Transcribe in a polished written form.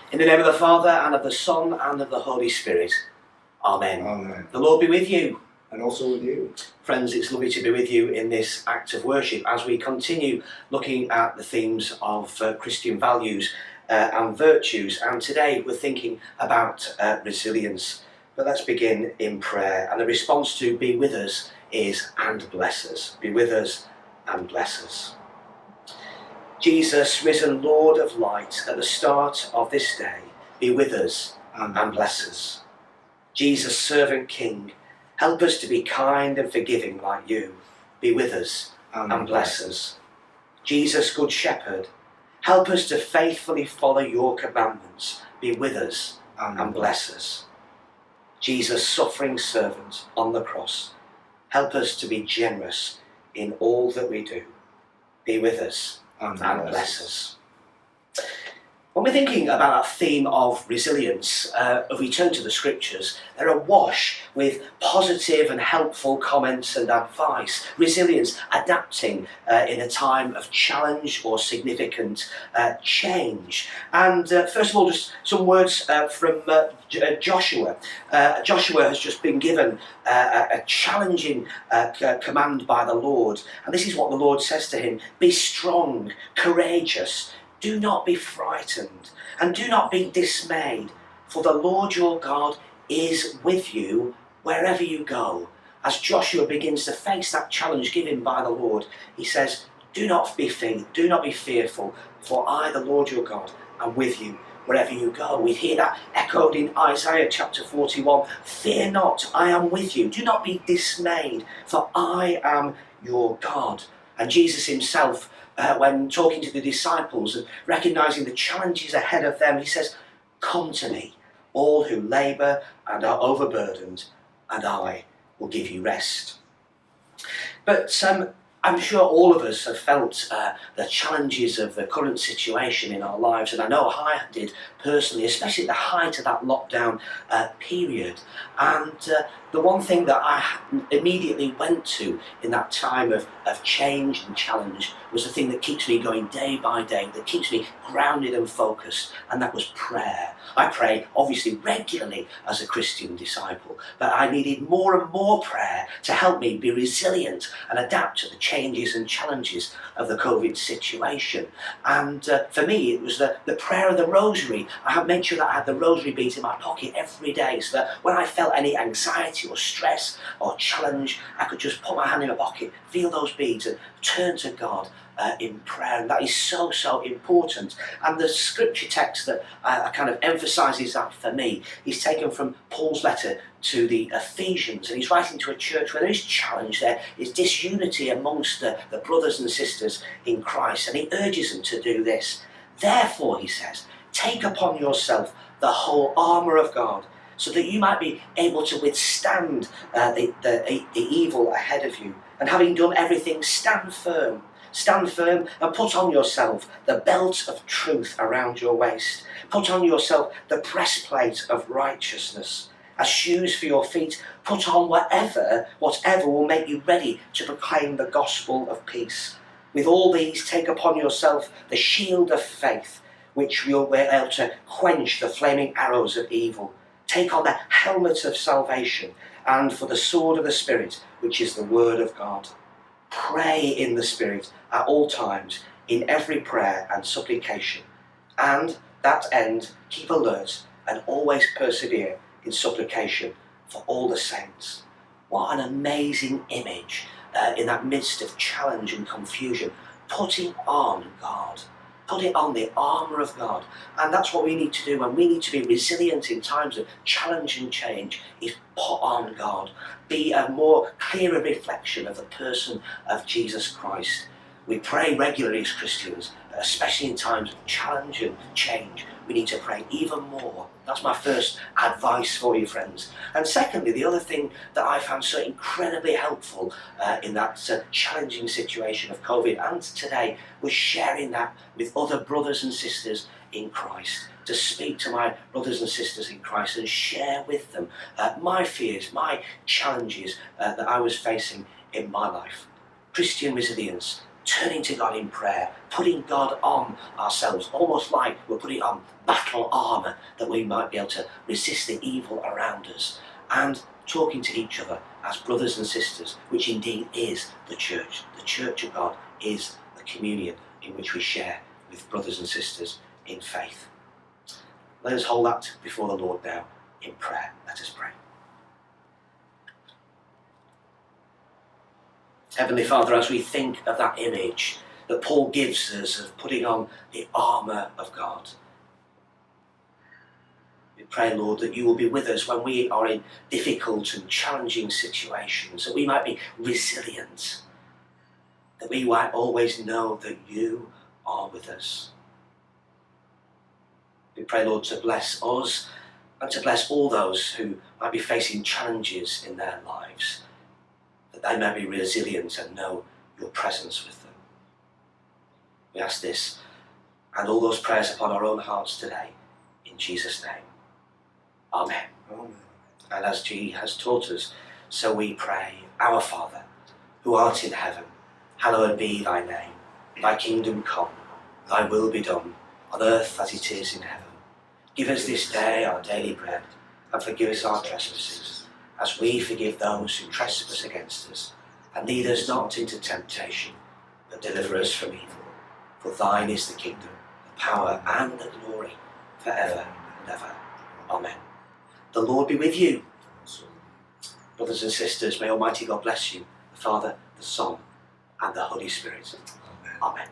In the name of the Father, and of the Son, and of the Holy Spirit. Amen. Amen. The Lord be with you. And also with you. Friends, it's lovely to be with you in this act of worship as we continue looking at the themes of Christian values and virtues. And today we're thinking about resilience. But let's begin in prayer. And the response to be with us is and bless us. Be with us and bless us. Jesus, risen Lord of light, at the start of this day, be with us and bless us. Jesus, servant King, help us to be kind and forgiving like you. Be with us and bless us. Jesus, good shepherd, help us to faithfully follow your commandments. Be with us and bless us. Jesus, suffering servant on the cross, help us to be generous in all that we do. Be with us and bless us. When we're thinking about that theme of resilience, if we turn to the scriptures, they're awash with positive and helpful comments and advice. Resilience, adapting in a time of challenge or significant change. And first of all, just some words from Joshua. Joshua has just been given a challenging command by the Lord. And this is what the Lord says to him: be strong, courageous. Do not be frightened and do not be dismayed, for the Lord your God is with you wherever you go. As Joshua begins to face that challenge given by the Lord, he says, do not be fearful, for I, the Lord your God, am with you wherever you go. We hear that echoed in Isaiah chapter 41. Fear not, I am with you. Do not be dismayed, for I am your God. And Jesus himself, when talking to the disciples and recognising the challenges ahead of them, he says, come to me, all who labour and are overburdened, and I will give you rest. But I'm sure all of us have felt the challenges of the current situation in our lives, and I know I did personally, especially at the height of that lockdown period. And the one thing that I immediately went to in that time of change and challenge was the thing that keeps me going day by day, that keeps me grounded and focused, and that was prayer. I pray, obviously, regularly as a Christian disciple, but I needed more and more prayer to help me be resilient and adapt to the changes and challenges of the COVID situation. And for me, it was the prayer of the rosary. I have made sure that I had the rosary beads in my pocket every day, so that when I felt any anxiety or stress or challenge, I could just put my hand in my pocket, feel those beads, and turn to God in prayer. And that is so, so important. And the scripture text that kind of emphasises that for me is taken from Paul's letter to the Ephesians, and he's writing to a church where there is challenge, there is disunity amongst the brothers and sisters in Christ, and he urges them to do this. Therefore, he says, take upon yourself the whole armour of God, so that you might be able to withstand the evil ahead of you. And having done everything, stand firm. Stand firm and put on yourself the belt of truth around your waist. Put on yourself the breastplate of righteousness. As shoes for your feet, put on whatever will make you ready to proclaim the gospel of peace. With all these, take upon yourself the shield of faith, which will be able to quench the flaming arrows of evil. Take on the helmet of salvation, and for the sword of the Spirit, which is the word of God. Pray in the Spirit at all times, in every prayer and supplication. And that end, keep alert and always persevere in supplication for all the saints. What an amazing image in that midst of challenge and confusion. Putting on God. Putting on the armour of God. And that's what we need to do when we need to be resilient in times of challenge and change, is put on God. Be a more clearer reflection of the person of Jesus Christ. We pray regularly as Christians, but especially in times of challenge and change, we need to pray even more. That's my first advice for you, friends. And secondly, the other thing that I found so incredibly helpful in that challenging situation of COVID and today was sharing that with other brothers and sisters in Christ. To speak to my brothers and sisters in Christ and share with them my fears, my challenges that I was facing in my life. Christian resilience turning to God in prayer, putting God on ourselves, almost like we're putting on battle armour that we might be able to resist the evil around us, and talking to each other as brothers and sisters, which indeed is the church. The church of God is the communion in which we share with brothers and sisters in faith. Let us hold that before the Lord now in prayer. Let us pray. Heavenly Father, as we think of that image that Paul gives us of putting on the armour of God, we pray, Lord, that you will be with us when we are in difficult and challenging situations, that we might be resilient, that we might always know that you are with us. We pray, Lord, to bless us and to bless all those who might be facing challenges in their lives, that they may be resilient and know your presence with them. We ask this and all those prayers upon our own hearts today, in Jesus' name. Amen. Amen. And as G has taught us, so we pray, Our Father, who art in heaven, hallowed be thy name. Thy kingdom come, thy will be done, on earth as it is in heaven. Give us this day our daily bread, and forgive us our trespasses, as we forgive those who trespass against us. And lead us not into temptation, but deliver us from evil. For thine is the kingdom, the power, and the glory, forever and ever. Amen. The Lord be with you. Brothers and sisters, may Almighty God bless you, the Father, the Son, and the Holy Spirit. Amen.